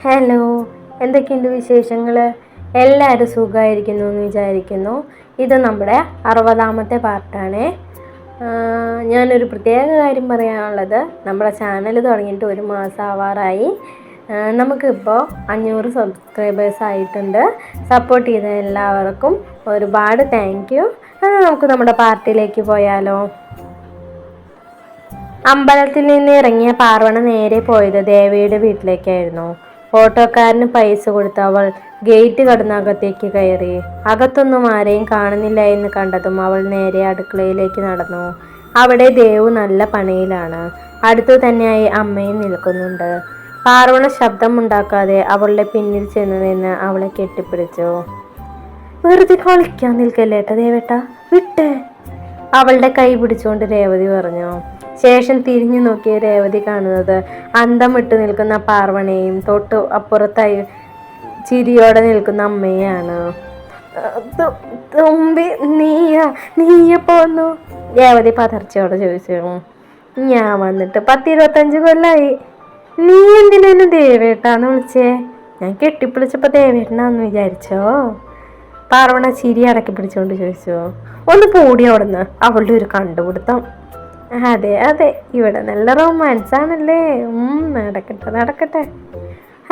Hello, എന്തൊക്കെയുണ്ട് വിശേഷങ്ങൾ? എല്ലാവരും സുഖമായിരിക്കുന്നു എന്ന് വിചാരിക്കുന്നു. ഇത് നമ്മുടെ 60ാമത്തെ പാർട്ടാണ്. ഞാനൊരു പ്രത്യേക കാര്യം പറയാനുള്ളത്, നമ്മുടെ ചാനൽ തുടങ്ങിയിട്ട് 1 മാസം ആവാറായി. നമുക്കിപ്പോൾ 500 സബ്സ്ക്രൈബേഴ്സ് ആയിട്ടുണ്ട്. സപ്പോർട്ട് ചെയ്ത എല്ലാവർക്കും ഒരുപാട് താങ്ക് യു. നമുക്ക് നമ്മുടെ പാർട്ടിയിലേക്ക് പോയാലോ? അമ്പലത്തിൽ നിന്ന് ഇറങ്ങിയ പാർവണ നേരെ പോയത് ദേവയുടെ വീട്ടിലേക്കായിരുന്നു. ഓട്ടോക്കാരന് പൈസ കൊടുത്ത് അവൾ ഗേറ്റ് കടന്ന് അകത്തേക്ക് കയറി. അകത്തൊന്നും ആരെയും കാണുന്നില്ല എന്ന് കണ്ടതും അവൾ നേരെ അടുക്കളയിലേക്ക് നടന്നു. അവിടെ ദേവു നല്ല പണിയിലാണ്. അടുത്തു തന്നെയായി അമ്മയും നിൽക്കുന്നുണ്ട്. പാർവണ ശബ്ദമുണ്ടാക്കാതെ അവളുടെ പിന്നിൽ ചെന്ന് നിന്ന് അവളെ കെട്ടിപ്പിടിച്ചു. വെറുതെ കളിക്കാൻ നിൽക്കല്ലേട്ട ദേവേട്ട, വിട്ടേ, അവളുടെ കൈ പിടിച്ചുകൊണ്ട് രേവതി പറഞ്ഞു. ശേഷം തിരിഞ്ഞു നോക്കിയ രേവതി കാണുന്നത് അന്തം വിട്ടു നിൽക്കുന്ന പാർവണയെയും തൊട്ടു അപ്പുറത്തായി ചിരിയോടെ നിൽക്കുന്ന അമ്മയാണ്. തുമ്പി നീയ പോന്നു? രേവതി പതർച്ചയോടെ ചോദിച്ചു. ഞാൻ വന്നിട്ട് 10-25 കൊല്ലായി. നീ എന്തിനു ദേവേട്ടാന്ന് വിളിച്ചേ? ഞാൻ കെട്ടിപ്പിടിച്ചപ്പോ ദേവേട്ടനാന്ന് വിചാരിച്ചോ? പാർവണ ചിരി അടക്കി പിടിച്ചുകൊണ്ട് ചോദിച്ചു. ഒന്ന് പൂടി അവിടുന്ന്, അവളുടെ ഒരു കണ്ടുപിടുത്തം. അതെ അതെ, ഇവിടെ നല്ല റൊമാൻസ് ആണല്ലേ. നടക്കട്ടെ.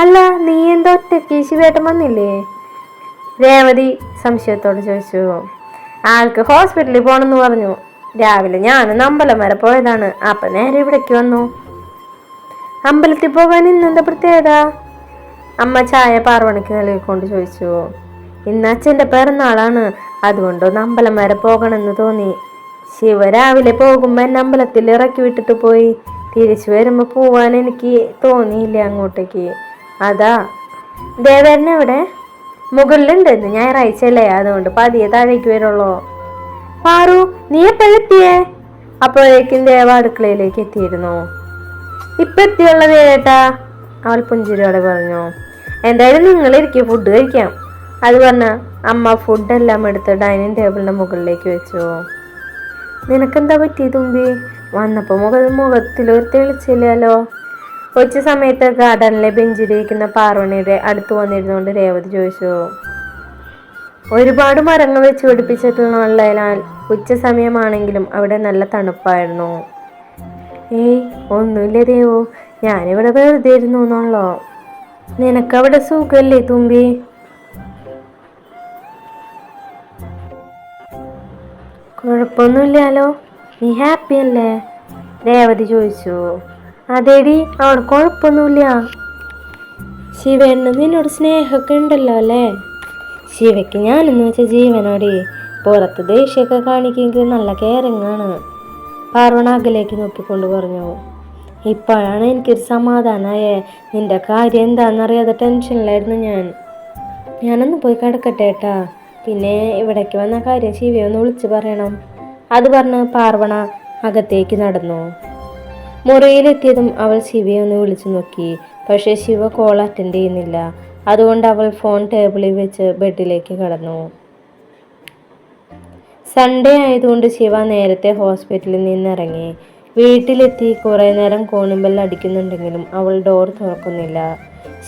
അല്ല, നീ എന്താ ഒറ്റയ്ക്ക്? ശിവേട്ടൻ വന്നില്ലേ? രേവതി സംശയത്തോട് ചോദിച്ചു. ആൾക്ക് ഹോസ്പിറ്റലിൽ പോണെന്ന് പറഞ്ഞു. രാവിലെ ഞാനൊന്ന് അമ്പലം വരെ പോയതാണ്. അപ്പൊ നേരെ ഇവിടേക്ക് വന്നു. അമ്പലത്തിൽ പോകാൻ ഇന്നെന്താ പ്രത്യേകത? അമ്മ ചായ പാർവണയ്ക്ക് നൽകിക്കൊണ്ട് ചോദിച്ചു. ഇന്ന് അച്ഛൻ്റെ പിറന്നാളാണ്, അതുകൊണ്ടൊന്ന് അമ്പലം വരെ പോകണമെന്ന് തോന്നി. ശിവ രാവിലെ പോകുമ്പോൾ എന്നെ അമ്പലത്തിൽ ഇറക്കി വിട്ടിട്ട് പോയി. തിരിച്ചു വരുമ്പോൾ പോവാൻ എനിക്ക് തോന്നിയില്ല അങ്ങോട്ടേക്ക്. അതാ. ദേവേട്ടൻ എവിടെ? മുകളിലുണ്ട്, ഇന്ന് ഞായറാഴ്ചയല്ലേ, അതുകൊണ്ട് പതിയെ താഴേക്ക് വരുള്ളൂ. പാറു, നീ എപ്പോഴെത്തിയേ? അപ്പോഴേക്കും ദേവ അടുക്കളയിലേക്ക് എത്തിയിരുന്നു. ഇപ്പൊ എത്തിയുള്ള ദേവേട്ടാ, അവൾ പുഞ്ചിരിയോടെ പറഞ്ഞു. എന്തായാലും നിങ്ങളിരിക്കും, ഫുഡ് കഴിക്കാം. അത് പറഞ്ഞ അമ്മ ഫുഡെല്ലാം എടുത്ത് ഡൈനിങ് ടേബിളിന്റെ മുകളിലേക്ക് വെച്ചു. നിനക്കെന്താ പറ്റി തുമ്പി? വന്നപ്പോ മുഖത്തിലൊരു തെളിച്ചില്ലല്ലോ. ഉച്ച സമയത്ത് ഗാർഡനിലെ ബെഞ്ചിലിരിക്കുന്ന പാർവണിയുടെ അടുത്ത് വന്നിരുന്നുകൊണ്ട് രേവതി ചോദിച്ചു. ഒരുപാട് മരങ്ങൾ വെച്ച് പിടിപ്പിച്ചിട്ടുള്ളതിനാൽ ഉച്ച സമയമാണെങ്കിലും അവിടെ നല്ല തണുപ്പായിരുന്നു. ഏയ് ഒന്നുമില്ല ദേവു, ഞാനിവിടെ വെറുതെ ഇരുന്നു എന്നുള്ളോ. നിനക്കവിടെ സുഖല്ലേ തുമ്പി? കുഴപ്പമൊന്നുമില്ലല്ലോ, നീ ഹാപ്പി അല്ലേ? രേവതി ചോദിച്ചു. അതേടി, അവിടെ കുഴപ്പമൊന്നുമില്ല. ശിവന് നിന്നോട് സ്നേഹമൊക്കെ ഉണ്ടല്ലോ അല്ലേ? ശിവയ്ക്ക് ഞാനെന്ന് വെച്ച ജീവനോടി. പുറത്ത് ദേഷ്യമൊക്കെ കാണിക്കെങ്കിൽ നല്ല കെയറിങ്ങാണ്. പാർവണ അകലേക്ക് നോക്കിക്കൊണ്ട് പറഞ്ഞു. ഇപ്പോഴാണ് എനിക്കൊരു സമാധാനമായേ. നിന്റെ കാര്യം എന്താണെന്നറിയാതെ ടെൻഷനിലായിരുന്നു ഞാനൊന്ന് പോയി കിടക്കട്ടെ ഏട്ടാ. പിന്നെ ഇവിടേക്ക് വന്ന കാര്യം ശിവയെ ഒന്ന് വിളിച്ചു പറയണം. അത് പറഞ്ഞ് പാർവണ അകത്തേക്ക് നടന്നു. മുറിയിലെത്തിയതും അവൾ ശിവയെ ഒന്ന് വിളിച്ചു നോക്കി. പക്ഷേ ശിവ കോൾ അറ്റൻഡ് ചെയ്യുന്നില്ല. അതുകൊണ്ട് അവൾ ഫോൺ ടേബിളിൽ വെച്ച് ബെഡിലേക്ക് കടന്നു. സൺഡേ ആയതുകൊണ്ട് ശിവ നേരത്തെ ഹോസ്പിറ്റലിൽ നിന്നിറങ്ങി. വീട്ടിലെത്തി കുറേ നേരം കോണിബെൽ അടിക്കുന്നുണ്ടെങ്കിലും അവൾ ഡോർ തുറക്കുന്നില്ല.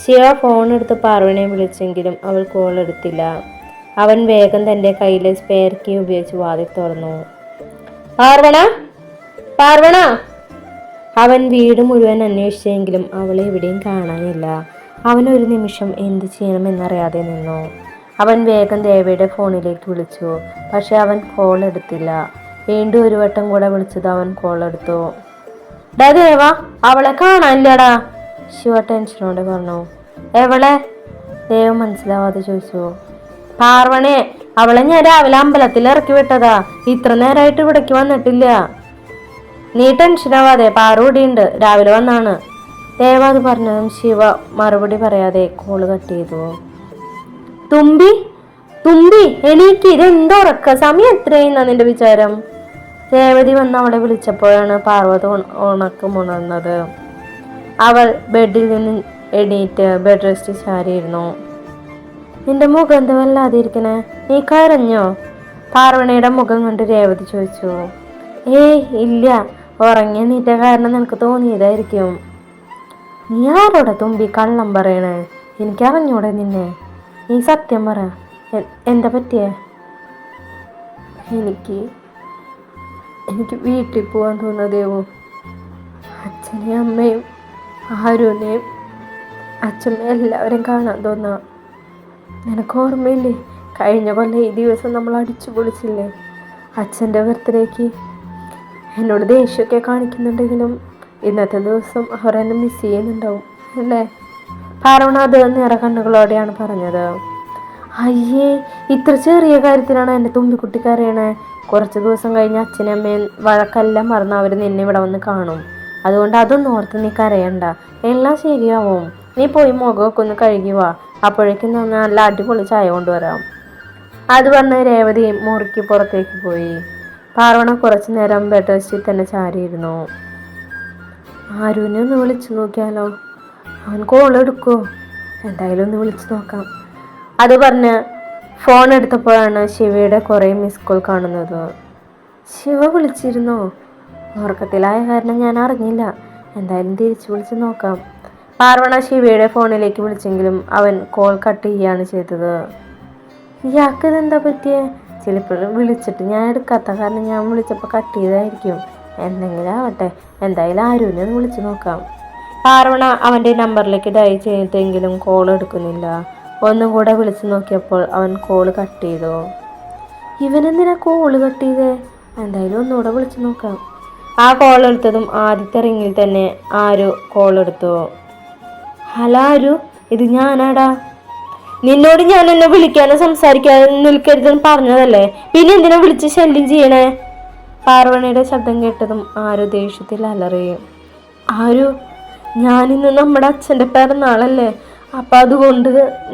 ശിവ ഫോൺ എടുത്ത് പാർവണയെ വിളിച്ചെങ്കിലും അവൾ കോൾ എടുത്തില്ല. അവൻ വേഗം തൻ്റെ കയ്യിലെ സ്പെയർ കീ ഉപയോഗിച്ച് വാതിൽ തുറന്നു. പാർവണ. അവൻ വീട് മുഴുവൻ അന്വേഷിച്ചെങ്കിലും അവളെ എവിടെയും കാണാനില്ല. അവൻ ഒരു നിമിഷം എന്ത് ചെയ്യണമെന്നറിയാതെ നിന്നു. അവൻ വേഗം ദേവയുടെ ഫോണിലേക്ക് വിളിച്ചു. പക്ഷെ അവൻ കോൾ എടുത്തില്ല. വീണ്ടും ഒരു വട്ടം കൂടെ വിളിച്ചത് അവൻ കോൾ എടുത്തു. ഡാ ദേവ, അവളെ കാണാനില്ലടാ, ശിവ ടെൻഷനോടെ പറഞ്ഞു. എവളെ? ദേവ മനസ്സിലാവാതെ ചോദിച്ചു. പാർവണേ, അവളെ ഞാൻ രാവിലെ അമ്പലത്തിൽ ഇറക്കി വിട്ടതാ. ഇത്ര നേരമായിട്ട് ഇവിടേക്ക് വന്നിട്ടില്ല. നീ ടെൻഷനാവാതെ, പാറു ഇവിടെയുണ്ട്, രാവിലെ വന്നാണ്. ദേവ അത് പറഞ്ഞതും ശിവ മറുപടി പറയാതെ കോള് കട്ട് ചെയ്തു. തുമ്പി എനിക്ക് ഇതെന്തോ ഉറക്ക? സമയം എത്രയെന്നാ നിന്റെ വിചാരം? രേവതി വന്ന് അവളെ വിളിച്ചപ്പോഴാണ് പാർവതി ഉണർന്നത്. അവൾ ബെഡിൽ നിന്ന് എണീറ്റ് ബെഡ് റെസ്റ്റ് ചാരിയിരുന്നു. നിന്റെ മുഖം എന്താ വല്ലാതെ ഇരിക്കണേ? നീ കരഞ്ഞോ? പാർവണയുടെ മുഖം കണ്ട് രേവതി ചോദിച്ചു. ഏയ് ഇല്ല, ഉറങ്ങി നീറ്റ കാരണം നിനക്ക് തോന്നിയതായിരിക്കും. നീ ആരോടെ തുമ്പി കള്ളം പറയണേ? എനിക്കറിഞ്ഞൂടെ നിന്നെ. നീ സത്യം പറ, എന്താ പറ്റിയേ? എനിക്ക് എനിക്ക് വീട്ടിൽ പോകാൻ തോന്നുന്നതേവോ. അച്ഛനെയും അമ്മയും ആരുനെയും അച്ഛമ്മയും എല്ലാവരും കാണാൻ തോന്നാം. നിനക്ക് ഓർമ്മയില്ലേ, കഴിഞ്ഞ കൊല്ലം ഈ ദിവസം നമ്മൾ അടിച്ചു പൊളിച്ചില്ലേ അച്ഛൻ്റെ ബർത്ത്ഡേക്ക്? എന്നോട് ദേഷ്യമൊക്കെ കാണിക്കുന്നുണ്ടെങ്കിലും ഇന്നത്തെ ദിവസം അവർ എന്നെ മിസ് ചെയ്യുന്നുണ്ടാവും അല്ലേ? പാർവണ അത് നിറ കണ്ണുകളോടെയാണ് പറഞ്ഞത്. അയ്യേ, ഇത്ര ചെറിയ കാര്യത്തിനാണ് എൻ്റെ തുമ്പിക്കുട്ടിക്ക് അറിയണേ. കുറച്ച് ദിവസം കഴിഞ്ഞ് അച്ഛനും അമ്മയും വഴക്കെല്ലാം മറന്ന് അവർ നിന്നെ ഇവിടെ വന്ന് കാണും. അതുകൊണ്ട് അതൊന്നും ഓർത്ത് നീ കരയണ്ട, എല്ലാം ശരിയാവും. നീ പോയി മുഖമൊക്കെ ഒന്ന് കഴുകി വാ, അപ്പോഴേക്കും നല്ല അടിപൊളി ചായ കൊണ്ടുവരാം. അത് പറഞ്ഞ് രേവതി മുറിക്ക് പുറത്തേക്ക് പോയി. പാർവണ കുറച്ചു നേരം ബെഡ് റെസ്റ്റിൽ തന്നെ ചാരിയിരുന്നു. ആരുവിനെ ഒന്ന് വിളിച്ചു നോക്കിയാലോ? അവൻ കോൾ എടുക്കുമോ? എന്തായാലും ഒന്ന് വിളിച്ചു നോക്കാം. അത് പറഞ്ഞ് ഫോൺ എടുത്തപ്പോഴാണ് ശിവയുടെ കുറേ മിസ് കോൾ കാണുന്നത്. ശിവ വിളിച്ചിരുന്നോ? ഉറക്കത്തിലായ കാരണം ഞാൻ അറിഞ്ഞില്ല. എന്തായാലും തിരിച്ചു വിളിച്ച് നോക്കാം. പാർവണ ശിവയുടെ ഫോണിലേക്ക് വിളിച്ചെങ്കിലും അവൻ കോൾ കട്ട് ചെയ്യുകയാണ് ചെയ്തത്. ഇയാൾക്ക് ഇതെന്താ പറ്റിയേ? ചിലപ്പോൾ വിളിച്ചിട്ട് ഞാൻ എടുക്കാത്ത കാരണം ഞാൻ വിളിച്ചപ്പോൾ കട്ട് ചെയ്തായിരിക്കും. എന്തെങ്കിലും ആവട്ടെ, എന്തായാലും ആരുവിനെ ഒന്ന് വിളിച്ചു നോക്കാം. പാർവണ അവൻ്റെ നമ്പറിലേക്ക് ഡയൽ ചെയ്തെങ്കിലും കോൾ എടുക്കുന്നില്ല. ഒന്നും കൂടെ വിളിച്ചു നോക്കിയപ്പോൾ അവൻ കോൾ കട്ട് ചെയ്തു. ഇവനെന്തിനാ കോള് കട്ട് ചെയ്തേ? എന്തായാലും ഒന്നുകൂടെ വിളിച്ചു നോക്കാം. ആ കോൾ എടുത്തതും ആദ്യത്തെ റിങ്ങിൽ തന്നെ ആരു കോൾ എടുത്തു. ഹലോ ആരു, ഇത് ഞാനാടാ. നിന്നോട് ഞാൻ എന്നെ വിളിക്കാനും സംസാരിക്കാനും നിൽക്കരുതെന്ന് പറഞ്ഞതല്ലേ, പിന്നെ എന്തിനാ വിളിച്ച് ശല്യം ചെയ്യണേ? പാർവണയുടെ ശബ്ദം കേട്ടതും ആരു ദേഷ്യത്തിൽ അലറിയും. ആരു, ഞാനിന്ന് നമ്മുടെ അച്ഛൻ്റെ പിറന്നാളല്ലേ, അപ്പം അതുകൊണ്ട്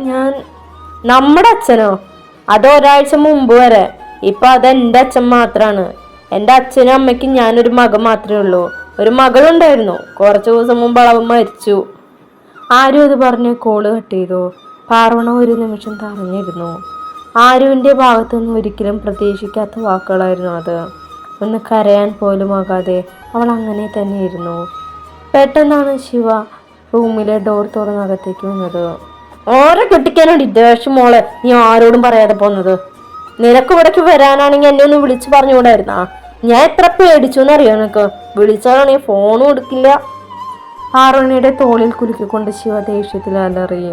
ഞാൻ... നമ്മുടെ അച്ഛനോ? അത് ഒരാഴ്ച മുമ്പ് വരെ. ഇപ്പം അത് എൻ്റെ അച്ഛൻ മാത്രമാണ്. എൻ്റെ അച്ഛനും അമ്മയ്ക്കും ഞാനൊരു മകൻ മാത്രമേ ഉള്ളൂ. ഒരു മകളുണ്ടായിരുന്നു, കുറച്ച് ദിവസം മുമ്പ് അവൻ മരിച്ചു. ആരും അത് പറഞ്ഞ് കോള് കട്ട് ചെയ്തു. പാർവണ ഒരു നിമിഷം തറഞ്ഞിരുന്നു. ആരുവിൻ്റെ ഭാഗത്തുനിന്ന് ഒരിക്കലും പ്രതീക്ഷിക്കാത്ത വാക്കുകളായിരുന്നു അത്. ഒന്ന് കരയാൻ പോലും ആകാതെ അവൾ അങ്ങനെ തന്നെയായിരുന്നു. പെട്ടെന്നാണ് ശിവ റൂമിലെ ഡോർ തുറന്നകത്തേക്ക് വന്നത്. ഓരോ കെട്ടിക്കാനാണ് ദേഷ്യം മോളെ, നീ ആരോടും പറയാതെ പോന്നത്. നിനക്ക് ഇവിടേക്ക് വരാനാണെങ്കിൽ എന്നെ ഒന്ന് വിളിച്ചു പറഞ്ഞുകൂടായിരുന്നാ? ഞാൻ എത്ര പേടിച്ചു എന്നറിയോ നിനക്ക്? വിളിച്ചാലാണെങ്കിൽ ഫോണും എടുക്കില്ല. പാർവണയുടെ തോളിൽ കുലുക്കിക്കൊണ്ട് ശിവ ദേഷ്യത്തിൽ അലറി.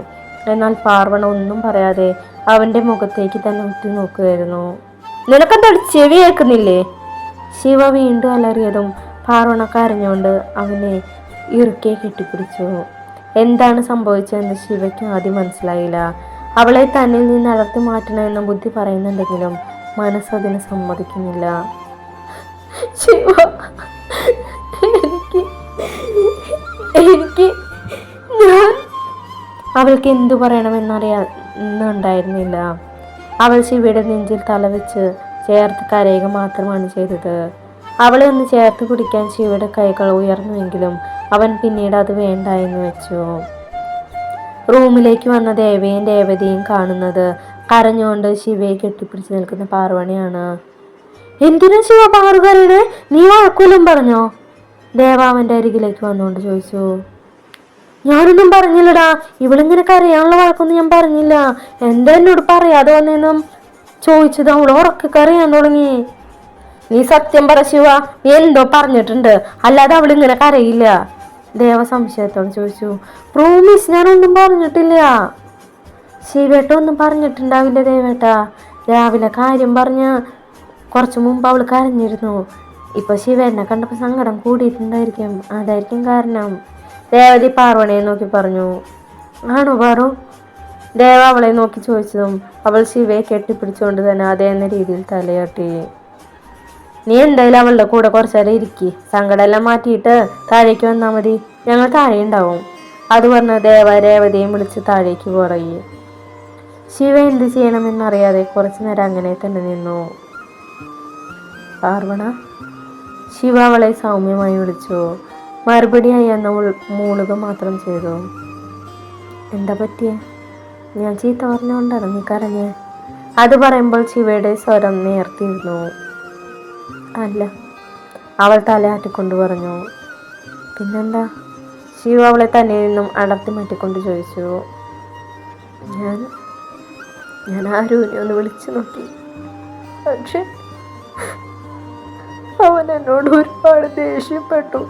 എന്നാൽ പാർവണ ഒന്നും പറയാതെ അവൻ്റെ മുഖത്തേക്ക് തന്നെ ഉറ്റി നോക്കുകയായിരുന്നു. നിനക്കെന്താ ചെവി കേൾക്കുന്നില്ലേ? ശിവ വീണ്ടും അലറിയതും പാർവണ കരഞ്ഞുകൊണ്ട് അവനെ ഇറുക്കെ കെട്ടിപ്പിടിച്ചു. എന്താണ് സംഭവിച്ചതെന്ന് ശിവയ്ക്ക് ആദ്യം മനസ്സിലായില്ല. അവളെ തന്നിൽ നിന്ന് അടർത്തി മാറ്റണമെന്ന ബുദ്ധി പറയുന്നുണ്ടെങ്കിലും മനസ്സതിന് സമ്മതിക്കുന്നില്ല. ശിവ, എനിക്ക് ഞാൻ... അവൾക്ക് എന്തു പറയണമെന്നറിയാന്നുണ്ടായിരുന്നില്ല. അവൾ ശിവയുടെ നെഞ്ചിൽ തലവെച്ച് ചേർത്ത് കരയുക മാത്രമാണ് ചെയ്തത്. അവളെ ഒന്ന് ചേർത്ത് പിടിക്കാൻ ശിവയുടെ കൈകൾ ഉയർന്നുവെങ്കിലും അവൻ പിന്നീട് അത് വേണ്ട എന്ന് വെച്ചു. റൂമിലേക്ക് വന്ന ദേവയും രേവതിയും കാണുന്നത് കരഞ്ഞുകൊണ്ട് ശിവയെ കെട്ടിപ്പിടിച്ച് നിൽക്കുന്ന പാർവണിയാണ്. എന്തിനാ ശിവ പാറു കരയണേ? നീ വഴക്കൂലും പറഞ്ഞോ? ദേവ അവൻ്റെ അരികിലേക്ക് വന്നുകൊണ്ട് ചോദിച്ചു. ഞാനൊന്നും പറഞ്ഞില്ലടാ, ഇവളിങ്ങനെ കരയാനുള്ള വഴക്കൊന്നും ഞാൻ പറഞ്ഞില്ല. എന്താ എന്നോട് പറയാതെ വന്നെന്നും ചോദിച്ചത്. അവൾ ഉറക്കെ കരയാൻ തുടങ്ങി. നീ സത്യം പറ ശിവ, നീ എന്തോ പറഞ്ഞിട്ടുണ്ട്, അല്ലാതെ അവളിങ്ങനെ കരയില്ല. ദേവ സംശയത്തോട് ചോദിച്ചു. പ്രോമിസ്, ഞാനൊന്നും പറഞ്ഞിട്ടില്ല. ശിവേട്ട ഒന്നും പറഞ്ഞിട്ടുണ്ടാവില്ല ദേവേട്ടാ. രാവിലെ കാര്യം പറഞ്ഞ കുറച്ചു മുമ്പ് അവൾ കരഞ്ഞിരുന്നു. ഇപ്പൊ ശിവേട്ടനെ കണ്ടപ്പോൾ സങ്കടം കൂടിയിട്ടുണ്ടായിരിക്കും, അതായിരിക്കും കാരണം. രേവതി പാർവണയെ നോക്കി പറഞ്ഞു. ആണോ പാറു? ദേവ അവളെ നോക്കി ചോദിച്ചതും അവൾ ശിവയെ കെട്ടിപ്പിടിച്ചുകൊണ്ട് തന്നെ അതേ എന്ന രീതിയിൽ തലയാട്ടി. നീ എന്തായാലും അവളുടെ കൂടെ കുറച്ചേരം ഇരിക്കി, സങ്കടമെല്ലാം മാറ്റിയിട്ട് താഴേക്ക് വന്നാൽ മതി, ഞങ്ങൾ താഴെ ഉണ്ടാവും. അത് പറഞ്ഞ് ദേവ രേവതിയും വിളിച്ച് താഴേക്ക് പുറകി. ശിവ എന്ത് ചെയ്യണമെന്നറിയാതെ കുറച്ചു നേരം അങ്ങനെ തന്നെ നിന്നു. പാർവണ? ശിവ അവളെ സൗമ്യമായി വിളിച്ചു. മറുപടിയായി എന്ന മൂളുക മാത്രം ചെയ്തു. എന്താ പറ്റിയേ? ഞാൻ ചീത്ത പറഞ്ഞുകൊണ്ടാണ് നീ കരഞ്ഞേ? അത് പറയുമ്പോൾ ശിവയുടെ സ്വരം നേർത്തിരുന്നു. അല്ല, അവൾ തലയാട്ടിക്കൊണ്ട് പറഞ്ഞു. പിന്നെന്താ? ശിവ അവളെ തന്നെ നിന്നും അടർത്തി മാറ്റിക്കൊണ്ട് ചോദിച്ചു. ഞാൻ ഞാൻ ആരുവിനെ ഒന്ന് വിളിച്ചു നോക്കി, പക്ഷെ അവൻ എന്നോട് ഒരുപാട് ദേഷ്യപ്പെട്ടു.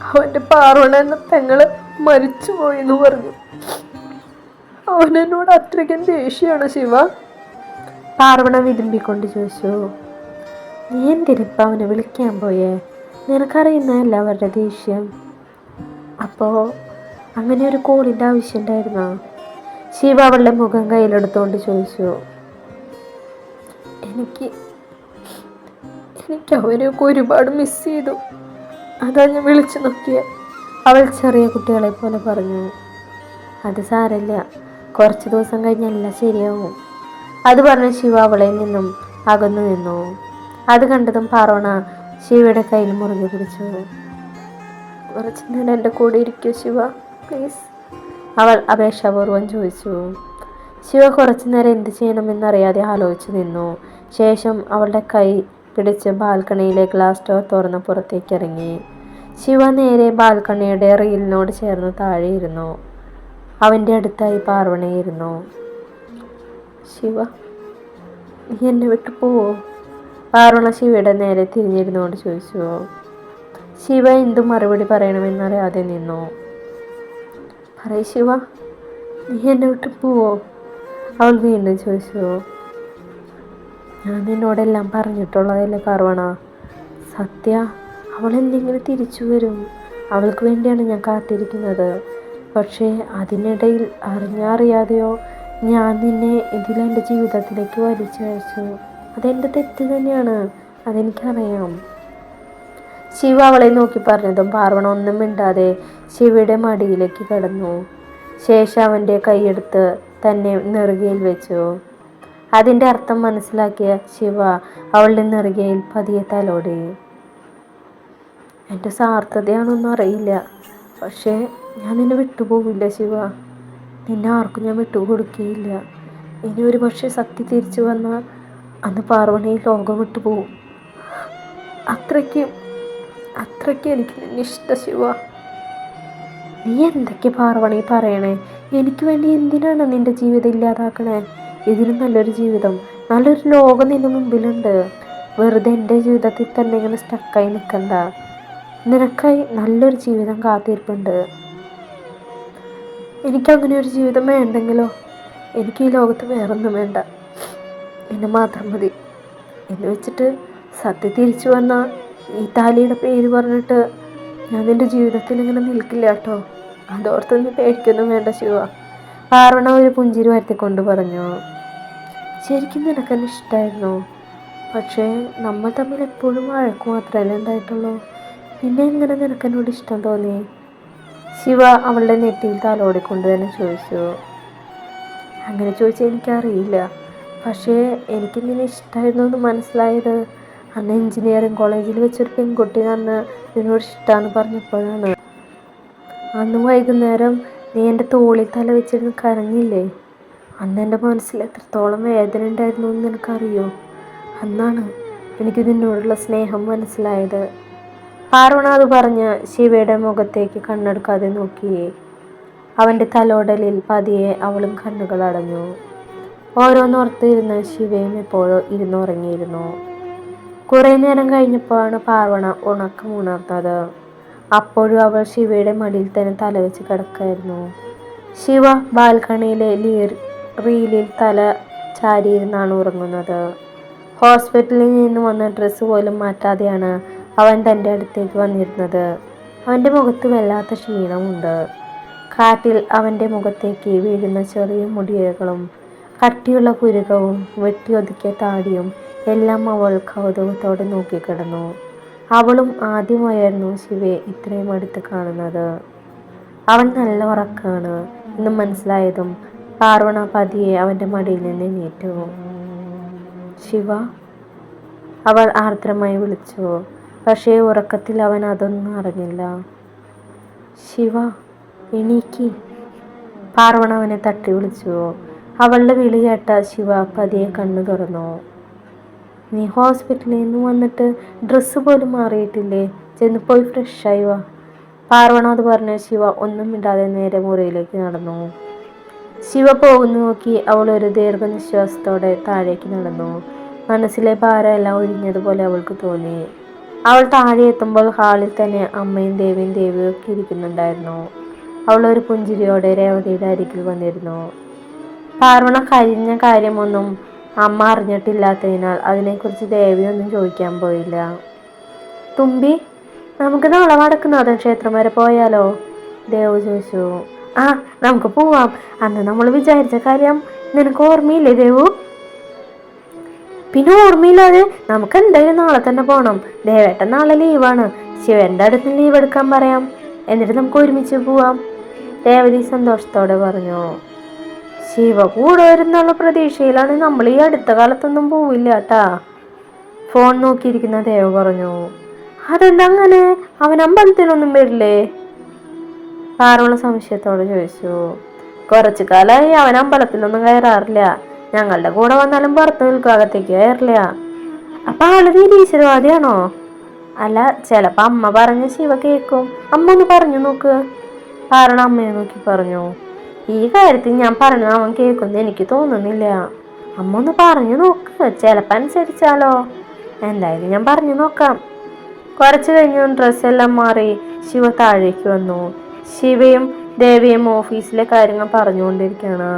അവൻ്റെ പാർവണ എന്ന പെങ്ങള് മരിച്ചുപോയി എന്ന് പറഞ്ഞു. അവൻ എന്നോട് അത്രയ്ക്കും ദേഷ്യമാണ് ശിവ. പാർവണ വിതുമ്പിക്കൊണ്ട് ചോദിച്ചു. നീ എന്തിനിപ്പം അവനെ വിളിക്കാൻ പോയേ? നിനക്കറിയുന്നതല്ല അവരുടെ ദേഷ്യം. അപ്പോൾ അങ്ങനെ ഒരു കോളിൻ്റെ ആവശ്യം ഉണ്ടായിരുന്നോ? ശിവ അവളുടെ മുഖം കയ്യിലെടുത്തുകൊണ്ട് ചോദിച്ചു. എനിക്ക് അവരെയൊക്കെ ഒരുപാട് മിസ് ചെയ്തു, അതാ ഞാൻ വിളിച്ചു നോക്കിയേ. അവൾ ചെറിയ കുട്ടികളെ പോലെ പറഞ്ഞു. അത് സാരമില്ല, കുറച്ച് ദിവസം കഴിഞ്ഞെല്ലാം ശരിയാവും. അത് പറഞ്ഞ് ശിവ അവളിൽ നിന്നും അകന്നു നിന്നു. അത് കണ്ടതും പാർവണ ശിവയുടെ കയ്യിൽ മുറുകെ പിടിച്ചു. കുറച്ച് നേരം എൻ്റെ കൂടെ ഇരിക്കൂ ശിവ, പ്ലീസ്, അവൾ അപേക്ഷാപൂർവം ചോദിച്ചു. ശിവ കുറച്ചു നേരം എന്ത് ചെയ്യണമെന്നറിയാതെ ആലോചിച്ചു നിന്നു. ശേഷം അവളുടെ കൈ പിടിച്ച് ബാൽക്കണിയിലെ ഗ്ലാസ് ഡോർ തുറന്ന് പുറത്തേക്ക് ഇറങ്ങി. ശിവ നേരെ ബാൽക്കണിയുടെ റീലിനോട് ചേർന്ന് താഴെ ഇരുന്നു. അവൻ്റെ അടുത്തായി പാർവണയിരുന്നു. ശിവ, നീ എന്നെ വിട്ടു പോവോ? പാർവണ ശിവയുടെ നേരെ തിരിഞ്ഞിരുന്നുകൊണ്ട് ചോദിച്ചു. ശിവ എന്തു മറുപടി പറയണമെന്നറിയാതെ നിന്നു. പറയ് ശിവ, നീ എന്നെ വിട്ടു പോവോ? അവൾ വീണ്ടും ചോദിച്ചു. ഞാൻ നിന്നോടെല്ലാം പറഞ്ഞിട്ടുള്ളതല്ലേ പാർവണ. സത്യ, അവൾ എന്തെങ്കിലും തിരിച്ചു വരും. അവൾക്ക് വേണ്ടിയാണ് ഞാൻ കാത്തിരിക്കുന്നത്. പക്ഷേ അതിനിടയിൽ അറിഞ്ഞറിയാതെയോ ഞാൻ നിന്നെ ഇതിലെൻ്റെ ജീവിതത്തിലേക്ക് വലിച്ചയച്ചു. അതെൻ്റെ തെറ്റ് തന്നെയാണ്, അതെനിക്കറിയാം. ശിവ അവളെ നോക്കി പറഞ്ഞതും പാർവണ ഒന്നും മിണ്ടാതെ ശിവയുടെ മടിയിലേക്ക് കിടന്നു. ശേഷം അവൻ്റെ കൈയെടുത്ത് തന്നെ നെറുകയിൽ വെച്ചു. അതിൻ്റെ അർത്ഥം മനസ്സിലാക്കിയ ശിവ അവളുടെ നെറുകയിൽ പതിയെ തലോടി. എൻ്റെ സാർത്ഥതയാണൊന്നും അറിയില്ല, പക്ഷേ ഞാൻ നിന്നെ വിട്ടുപോകില്ല ശിവ. നിന്നെ ആർക്കും ഞാൻ വിട്ടുകൊടുക്കുകയില്ല. ഇനി ഒരു പക്ഷേ സത്യ തിരിച്ചു വന്നാൽ അന്ന് പാർവണയിൽ ലോകം വിട്ടുപോകും. അത്രയ്ക്ക് എനിക്ക് നിന്നെ ഇഷ്ടം ശിവ. നീ എന്തൊക്കെ പാർവണി പറയണേ? എനിക്ക് വേണ്ടി എന്തിനാണ് നിന്റെ ജീവിതം ഇല്ലാതാക്കണേ? ഇതിനും നല്ലൊരു ജീവിതം, നല്ലൊരു ലോകം നിന്റെ മുമ്പിലുണ്ട്. വെറുതെ എൻ്റെ ജീവിതത്തിൽ തന്നെ ഇങ്ങനെ സ്റ്റക്കായി നിൽക്കണ്ട. നിനക്കായി നല്ലൊരു ജീവിതം കാത്തിരിപ്പുണ്ട്. എനിക്കങ്ങനെ ഒരു ജീവിതം വേണ്ടെങ്കിലോ? എനിക്ക് ഈ ലോകത്ത് വേറൊന്നും വേണ്ട, എന്നെ മാത്രം മതി. എന്ന് വെച്ചിട്ട് സത്യ തിരിച്ചു വന്നാൽ ഈ താലിയുടെ പേര് പറഞ്ഞിട്ട് ഞാൻ നിൻ്റെ ജീവിതത്തിൽ ഇങ്ങനെ നിൽക്കില്ല കേട്ടോ. അതോർത്ത് നീ പേടിക്കൊന്നും വേണ്ട ശിവ. പാർവണ ഒരു പുഞ്ചിരി വരുത്തിക്കൊണ്ട് പറഞ്ഞു. ശരിക്കും നിനക്കെന്നെ ഇഷ്ടമായിരുന്നു, പക്ഷേ നമ്മൾ തമ്മിൽ എപ്പോഴും വഴക്ക് മാത്രമല്ലേ ഉണ്ടായിട്ടുള്ളൂ. പിന്നെ എങ്ങനെ നിനക്കെന്നോട് ഇഷ്ടം തോന്നി? ശിവ അവളുടെ നെറ്റിയിൽ തലോടിക്കൊണ്ട് തന്നെ ചോദിച്ചു. അങ്ങനെ ചോദിച്ചാൽ എനിക്കറിയില്ല, പക്ഷേ എനിക്ക് നിന്നെ ഇഷ്ടമായിരുന്നു എന്ന് മനസ്സിലായത് അന്ന് എഞ്ചിനീയറിംഗ് കോളേജിൽ വെച്ചൊരു പെൺകുട്ടി അന്ന് നിന്നോട് ഇഷ്ടമാണെന്ന് പറഞ്ഞപ്പോഴാണ്. അന്ന് വൈകുന്നേരം നീ എൻ്റെ തോളിൽ തല വെച്ചിരുന്ന് കരഞ്ഞില്ലേ? അന്ന് എൻ്റെ മനസ്സിൽ എത്രത്തോളം വേദന ഉണ്ടായിരുന്നു എന്ന് നിനക്കറിയോ? അന്നാണ് എനിക്ക് നിന്നോടുള്ള സ്നേഹം മനസ്സിലായത്. പാർവണ അത് പറഞ്ഞ് ശിവയുടെ മുഖത്തേക്ക് കണ്ണെടുക്കാതെ നോക്കി. അവൻ്റെ തലോടലിൽ പതിയെ അവളും കണ്ണുകൾ അടഞ്ഞു. ഓരോന്നോർത്തിരുന്ന് ശിവയും എപ്പോഴോ ഇരുന്നുറങ്ങിയിരുന്നു. കുറേ നേരം കഴിഞ്ഞപ്പോഴാണ് പാർവണ ഉണർന്നത്. അപ്പോഴും അവൾ ശിവയുടെ മടിയിൽ തന്നെ തലവെച്ച് കിടക്കായിരുന്നു. ശിവ ബാൽക്കണിയിലെ റീലിൽ തല ചാരിയിരുന്നാണ് ഉറങ്ങുന്നത്. ഹോസ്പിറ്റലിൽ നിന്ന് വന്ന ഡ്രസ്സ് പോലും മാറ്റാതെയാണ് അവൻ തൻ്റെ അടുത്തേക്ക് വന്നിരുന്നത്. അവൻ്റെ മുഖത്ത് വല്ലാത്ത ക്ഷീണമുണ്ട്. കാറ്റിൽ അവൻ്റെ മുഖത്തേക്ക് വീഴുന്ന ചെറിയ മുടിയിഴകളും കട്ടിയുള്ള പുരുകവും വെട്ടിയൊതുക്കിയ താടിയും എല്ലാം അവൾ കൗതുകത്തോടെ നോക്കിക്കിടന്നു. അവളും ആദ്യമായിരുന്നു ശിവയെ ഇത്രയും അടുത്ത് കാണുന്നത്. അവൻ നല്ല ഉറക്കമാണ് എന്ന് മനസ്സിലായതും പാർവണ പതിയെ അവൻ്റെ മടിയിൽ നിന്ന് എണീറ്റു. ശിവ, അവൾ ആർദ്രമായി വിളിച്ചു. പക്ഷേ ഉറക്കത്തിൽ അവൻ അതൊന്നും അറിഞ്ഞില്ല. ശിവ, എണീക്ക്, പാർവണ അവനെ തട്ടി വിളിച്ചു. അവളുടെ വിളി കേട്ട ശിവ പതിയെ കണ്ണു തുറന്നു. നീ ഹോസ്പിറ്റലിൽ നിന്ന് വന്നിട്ട് ഡ്രസ്സ് പോലും മാറിയിട്ടില്ലേ? ചെന്ന് പോയി ഫ്രഷായി വാ. പാർവണ അത് പറഞ്ഞ ശിവ ഒന്നും മിണ്ടാതെ നേരെ മുറിയിലേക്ക് നടന്നു. ശിവ പോകുന്നു നോക്കി അവൾ ഒരു ദീർഘനിശ്വാസത്തോടെ താഴേക്ക് നടന്നു. മനസ്സിലെ ഭാരമെല്ലാം ഒഴിഞ്ഞതുപോലെ അവൾക്ക് തോന്നി. അവൾ താഴെ എത്തുമ്പോൾ ഹാളിൽ തന്നെ അമ്മയും ദേവിയും ഒക്കെ ഇരിക്കുന്നുണ്ടായിരുന്നു. അവൾ ഒരു പുഞ്ചിരിയോടെ രേവതിയുടെ അരികിൽ വന്നിരുന്നു. പാർവണ കഴിഞ്ഞ കാര്യമൊന്നും അമ്മ അറിഞ്ഞിട്ടില്ലാത്തതിനാൽ അതിനെക്കുറിച്ച് ദേവിയൊന്നും ചോദിക്കാൻ പോയില്ല. തുമ്പി, നമുക്ക് നാളെ വടക്കുന്നാഥൻ ക്ഷേത്രം വരെ പോയാലോ? ദേവ് ചോദിച്ചു. ആ, നമുക്ക് പോവാം. അന്ന് നമ്മൾ വിചാരിച്ച കാര്യം നിനക്ക് ഓർമ്മയില്ലേ ദേവു? പിന്നെ ഓർമ്മയില്ലാതെ? നമുക്ക് എന്തായാലും നാളെ തന്നെ പോകണം. ദേവേട്ടൻ നാളെ ലീവാണ്. ശിവന്റെ അടുത്ത് ലീവ് എടുക്കാൻ പറയാം. എന്നിട്ട് നമുക്ക് ഒരുമിച്ച് പോവാം, രേവതി സന്തോഷത്തോടെ പറഞ്ഞു. ശിവ കൂടെ വരുന്നുള്ള പ്രതീക്ഷയിലാണ് നമ്മൾ ഈ അടുത്ത കാലത്തൊന്നും പോവില്ല കേട്ടാ, ഫോൺ നോക്കിയിരിക്കുന്ന ദേവ് പറഞ്ഞു. അതെന്താ അങ്ങനെ? അവൻ അമ്പലത്തിലൊന്നും വരില്ലേ? പാർവണ സംശയത്തോടെ ചോദിച്ചു. കുറച്ചു കാലമായി അവൻ അമ്പലത്തിലൊന്നും കയറാറില്ല. ഞങ്ങളുടെ കൂടെ വന്നാലും പുറത്ത് നിൽക്കും, അകത്തേക്ക് കയറില്ല. അപ്പൊ ആള് നിരീശ്വരവാദിയാണോ? അല്ല, ചിലപ്പോ അമ്മ പറഞ്ഞ ശിവ കേൾക്കും. അമ്മ ഒന്ന് പറഞ്ഞു നോക്ക്, പാർവണ അമ്മയെ നോക്കി പറഞ്ഞു. ഈ കാര്യത്തിൽ ഞാൻ പറഞ്ഞത് അവൻ കേൾക്കുമെന്ന് എനിക്ക് തോന്നുന്നില്ല. അമ്മ ഒന്ന് പറഞ്ഞു നോക്ക്, ചിലപ്പോൾ അനുസരിച്ചാലോ. എന്തായാലും ഞാൻ പറഞ്ഞു നോക്കാം. കുറച്ചു കഴിഞ്ഞു ഡ്രസ്സെല്ലാം മാറി ശിവ താഴേക്ക് വന്നു. ശിവയും ദേവിയും ഓഫീസിലെ കാര്യങ്ങൾ പറഞ്ഞുകൊണ്ടിരിക്കുകയാണ്.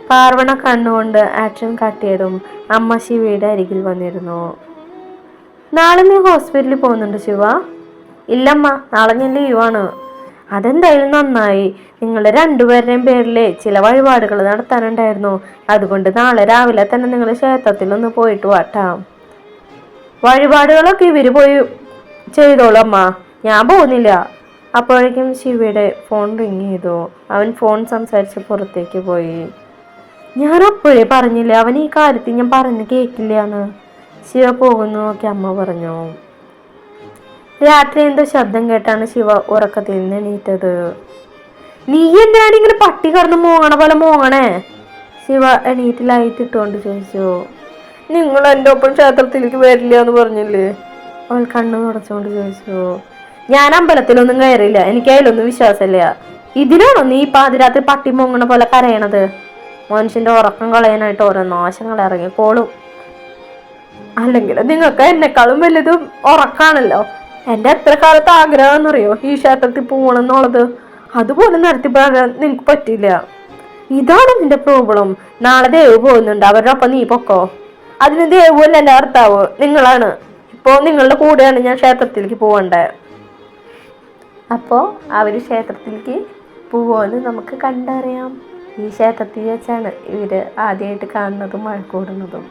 പാർവണ കണ്ണുകൊണ്ട് ആക്ഷൻ കാട്ടിയതും അമ്മ ശിവയുടെ അരികിൽ വന്നിരുന്നു. നാളെ നീ ഹോസ്പിറ്റലിൽ പോകുന്നുണ്ട് ശിവ? ഇല്ലമ്മ, നാളെ ഞാൻ ലീവാണ്. അതെന്തായാലും നന്നായി. നിങ്ങളുടെ രണ്ടുപേരുടെയും പേരിലെ ചില വഴിപാടുകൾ നടത്താനുണ്ടായിരുന്നു. അതുകൊണ്ട് നാളെ രാവിലെ തന്നെ നിങ്ങൾ ക്ഷേത്രത്തിൽ ഒന്ന് പോയിട്ട് വാട്ടാം. വഴിപാടുകളൊക്കെ ഇവര് പോയി ചെയ്തോളൂ അമ്മ, ഞാൻ പോകുന്നില്ല. അപ്പോഴേക്കും ശിവയുടെ ഫോൺ റിങ് ചെയ്തു. അവൻ ഫോൺ സംസാരിച്ച് പുറത്തേക്ക് പോയി. ഞാൻ അപ്പോഴേ പറഞ്ഞില്ല അവൻ ഈ കാര്യത്തിൽ ഞാൻ പറഞ്ഞ് കേൾക്കില്ല എന്ന്. ശിവ പോകുന്നു നോക്കി അമ്മ പറഞ്ഞു. രാത്രി എന്തോ ശബ്ദം കേട്ടാണ് ശിവ ഉറക്കത്തിൽ നിന്ന് എണീറ്റത്. നീ എന്തിനാണ് ഇങ്ങനെ പട്ടി കടന്ന് മോങ്ങണ പോലെ മോങ്ങണേ? ശിവ എണീറ്റിലായിട്ട് ഇട്ടുകൊണ്ട് ചോദിച്ചു. നിങ്ങൾ എൻ്റെ ഒപ്പം ക്ഷേത്രത്തിലേക്ക് വരില്ല എന്ന് പറഞ്ഞില്ലേ? അവൾ കണ്ണു തുടച്ചുകൊണ്ട് ചോദിച്ചു. ഞാൻ അമ്പലത്തിലൊന്നും കയറില്ല, എനിക്ക് അതിലൊന്നും വിശ്വാസമില്ല. ഇതിനാണോ നീ പാതിരാത്രി പട്ടി മോങ്ങണ പോലെ കരയണത്? മനുഷ്യന്റെ ഉറക്കം കളയാനായിട്ട് ഓരോ നാശങ്ങൾ ഇറങ്ങിക്കോളും. അല്ലെങ്കിൽ നിങ്ങൾക്ക് എന്നെക്കാളും വലുതും ഉറക്കാണല്ലോ. എൻ്റെ എത്ര കാലത്ത് ആഗ്രഹം എന്നറിയോ ഈ ക്ഷേത്രത്തിൽ പോകണം എന്നുള്ളത്. അതുപോലെ നടത്തിപ്പോകാൻ നിനക്ക് പറ്റില്ല. ഇതാണ് നിന്റെ പ്രോബ്ലം. നാളെ ദേവ് പോകുന്നുണ്ട്, അവരുടെ ഒപ്പം നീ പൊക്കോ. അതിന് ദേവു അല്ല എൻ്റെ ഭർത്താവ്, നിങ്ങളാണ്. ഇപ്പോൾ നിങ്ങളുടെ കൂടെയാണ് ഞാൻ ക്ഷേത്രത്തിലേക്ക് പോകണ്ടേ. അപ്പോൾ അവർ ക്ഷേത്രത്തിലേക്ക് പോവുമെന്ന് നമുക്ക് കണ്ടറിയാം. ഈ ക്ഷേത്രത്തിൽ വെച്ചാണ് ഇവർ ആദ്യമായിട്ട് കാണുന്നതും വഴക്കൂടുന്നതും.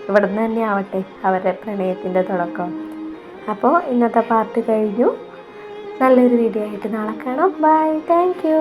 ഇവിടെ നിന്ന് തന്നെ ആവട്ടെ അവരുടെ പ്രണയത്തിൻ്റെ തുടക്കം. അപ്പോൾ ഇന്നത്തെ പാർട്ട് കഴിഞ്ഞു. നല്ലൊരു വീഡിയോ ആയിട്ട് നാളെ കാണാം. Bye, thank U.